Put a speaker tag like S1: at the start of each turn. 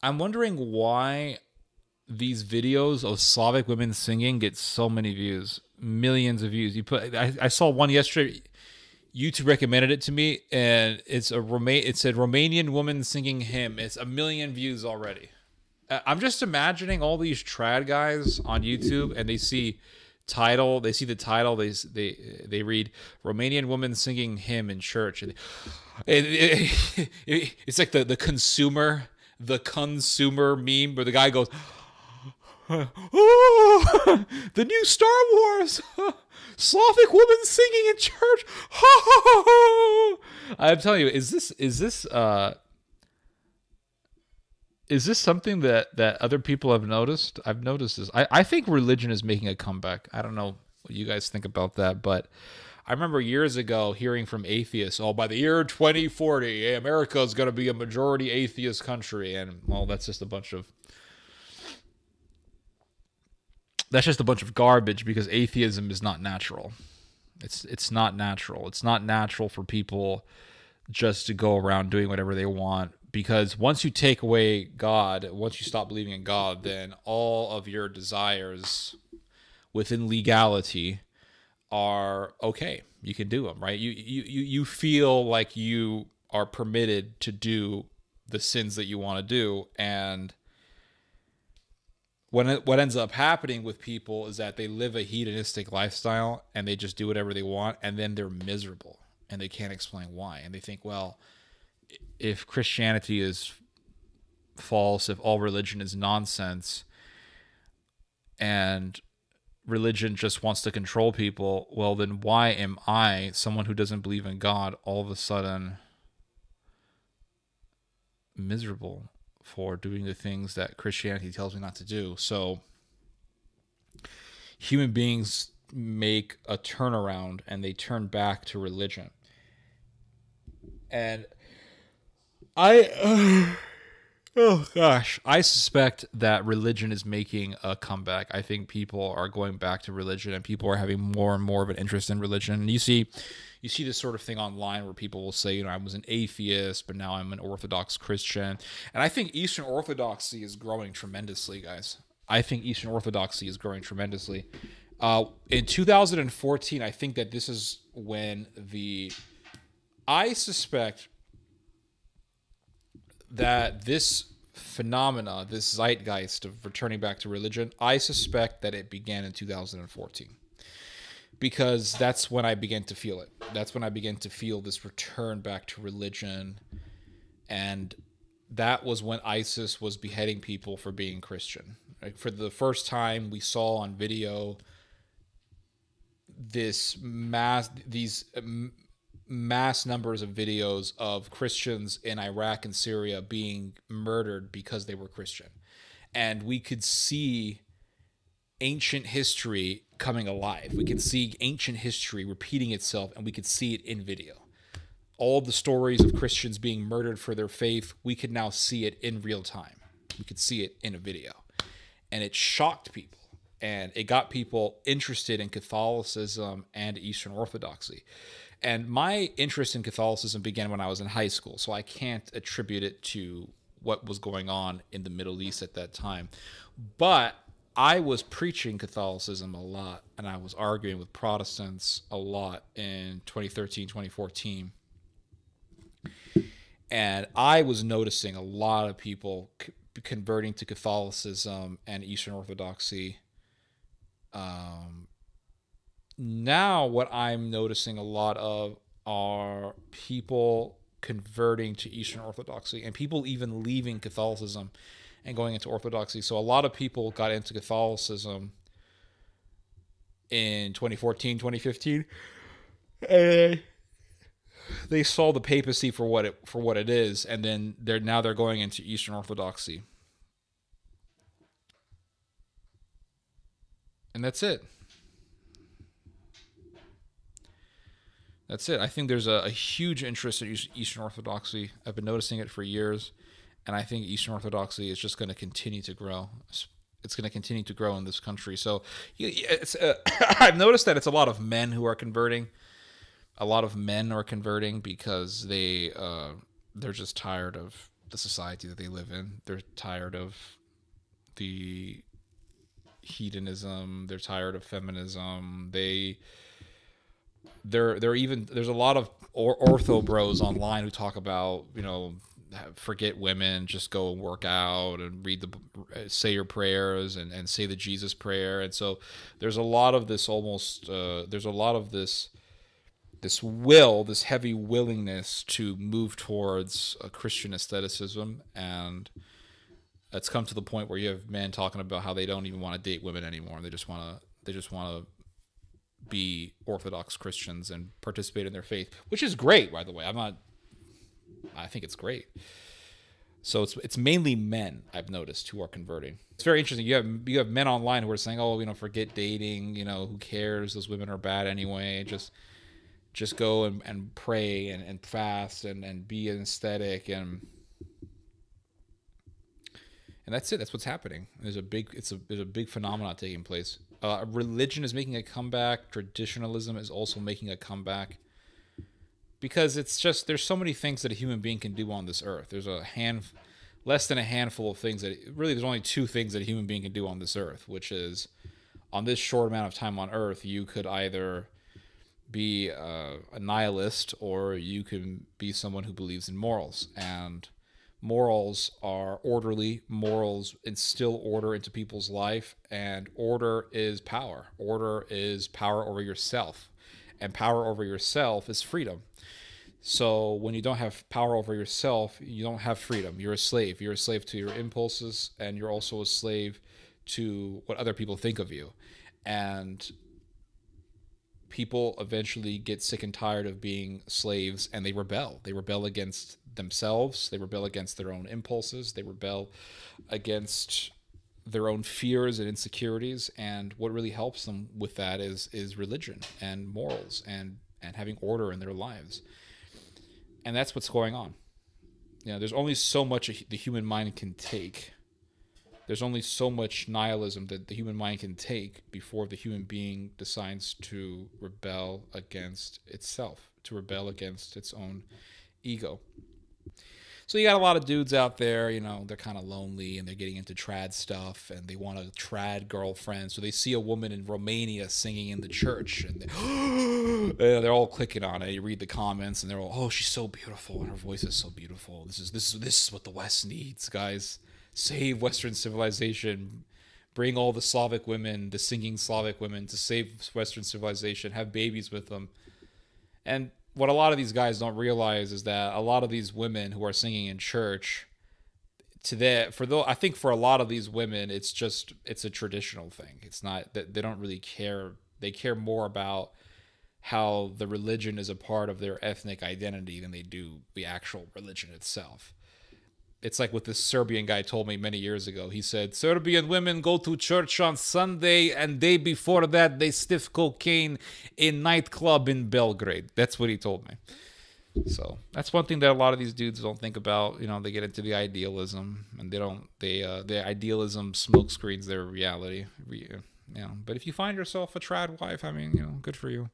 S1: I'm wondering why these videos of Slavic women singing get so many views, millions of views. I saw one yesterday. YouTube recommended it to me, and it said Romanian woman singing hymn. It's 1 million views already. I'm just imagining all these trad guys on YouTube, and they see the title, they read Romanian woman singing hymn in church, and it's like the consumer meme where the guy goes, oh, the new Star Wars, Slavic woman singing in church. I'm telling you, is this something that other people have noticed? I've noticed this. I think religion is making a comeback. I don't know what you guys think about that, but I remember years ago hearing from atheists, oh, by the year 2040, America is going to be a majority atheist country. And, well, that's just a bunch of garbage, because atheism is not natural. It's not natural. It's not natural for people just to go around doing whatever they want, because once you take away God, once you stop believing in God, then all of your desires within legality are okay. You can do them, right? You feel like you are permitted to do the sins that you want to do, and what ends up happening with people is that they live a hedonistic lifestyle and they just do whatever they want, and then they're miserable and they can't explain why. And they think, well, if Christianity is false, if all religion is nonsense, and religion just wants to control people, well, then why am I, someone who doesn't believe in God, all of a sudden miserable for doing the things that Christianity tells me not to do? So human beings make a turnaround and they turn back to religion. And oh gosh, I suspect that religion is making a comeback. I think people are going back to religion, and people are having more and more of an interest in religion. And you see this sort of thing online where people will say, I was an atheist, but now I'm an Orthodox Christian. And I think Eastern Orthodoxy is growing tremendously, guys. I think Eastern Orthodoxy is growing tremendously. In 2014, I think that this is when I suspect that this phenomena, this zeitgeist of returning back to religion, I suspect that it began in 2014. Because that's when I began to feel it. That's when I began to feel this return back to religion. And that was when ISIS was beheading people for being Christian. Like, for the first time, we saw on video these mass numbers of videos of Christians in Iraq and Syria being murdered because they were Christian. And we could see ancient history coming alive. We could see ancient history repeating itself, and we could see it in video. All the stories of Christians being murdered for their faith, we could now see it in real time. We could see it in a video. And it shocked people. And it got people interested in Catholicism and Eastern Orthodoxy. And my interest in Catholicism began when I was in high school, so I can't attribute it to what was going on in the Middle East at that time. But I was preaching Catholicism a lot, and I was arguing with Protestants a lot in 2013, 2014. And I was noticing a lot of people converting to Catholicism and Eastern Orthodoxy. Now what I'm noticing a lot of are people converting to Eastern Orthodoxy, and people even leaving Catholicism and going into Orthodoxy. So a lot of people got into Catholicism in 2014, 2015. And they saw the papacy for what it is, and then they're going into Eastern Orthodoxy. And that's it. That's it. I think there's a huge interest in Eastern Orthodoxy. I've been noticing it for years, and I think Eastern Orthodoxy is just going to continue to grow. It's going to continue to grow in this country. So I've noticed that it's a lot of men who are converting. A lot of men are converting because they're just tired of the society that they live in. They're tired of the hedonism. They're tired of feminism. They're even, there's a lot of ortho bros online who talk about, forget women, just go and work out and say your prayers and say the Jesus prayer. And so there's a lot of this there's a lot of this heavy willingness to move towards a Christian aestheticism. And it's come to the point where you have men talking about how they don't even want to date women anymore. They just want to be Orthodox Christians and participate in their faith, which is great, by the way. I think it's great. So it's mainly men, I've noticed, who are converting. It's very interesting. You have men online who are saying, "Oh, forget dating. Who cares? Those women are bad anyway. Just go and pray and fast and be an aesthetic and that's it. That's what's happening. There's a big phenomenon taking place. Religion is making a comeback. Traditionalism is also making a comeback. Because there's so many things that a human being can do on this earth. There's less than a handful of things there's only two things that a human being can do on this earth, which is, on this short amount of time on earth, you could either be a nihilist or you can be someone who believes in morals. And morals are orderly. Morals instill order into people's life, and order is power. Order is power over yourself, and power over yourself is freedom. So when you don't have power over yourself, you don't have freedom. You're a slave. You're a slave to your impulses, and you're also a slave to what other people think of you. And people eventually get sick and tired of being slaves, and they rebel. They rebel against themselves. They rebel against their own impulses. They rebel against their own fears and insecurities. And what really helps them with that is religion and morals and having order in their lives. And that's what's going on. There's only so much the human mind can take. There's only so much nihilism that the human mind can take before the human being decides to rebel against itself, to rebel against its own ego. So you got a lot of dudes out there, they're kind of lonely and they're getting into trad stuff and they want a trad girlfriend. So they see a woman in Romania singing in the church and they're all clicking on it. You read the comments and they're all, "Oh, she's so beautiful and her voice is so beautiful. This is what the West needs, guys. Save Western civilization. Bring all the Slavic women, the singing Slavic women, to save Western civilization. Have babies with them." And what a lot of these guys don't realize is that a lot of these women who are singing in church, I think for a lot of these women, it's a traditional thing. It's not that they don't really care. They care more about how the religion is a part of their ethnic identity than they do the actual religion itself. It's like what this Serbian guy told me many years ago. He said, "Serbian women go to church on Sunday, and day before that, they sniff cocaine in nightclub in Belgrade." That's what he told me. So that's one thing that a lot of these dudes don't think about. They get into the idealism, and their idealism smokescreens their reality. But if you find yourself a trad wife, good for you.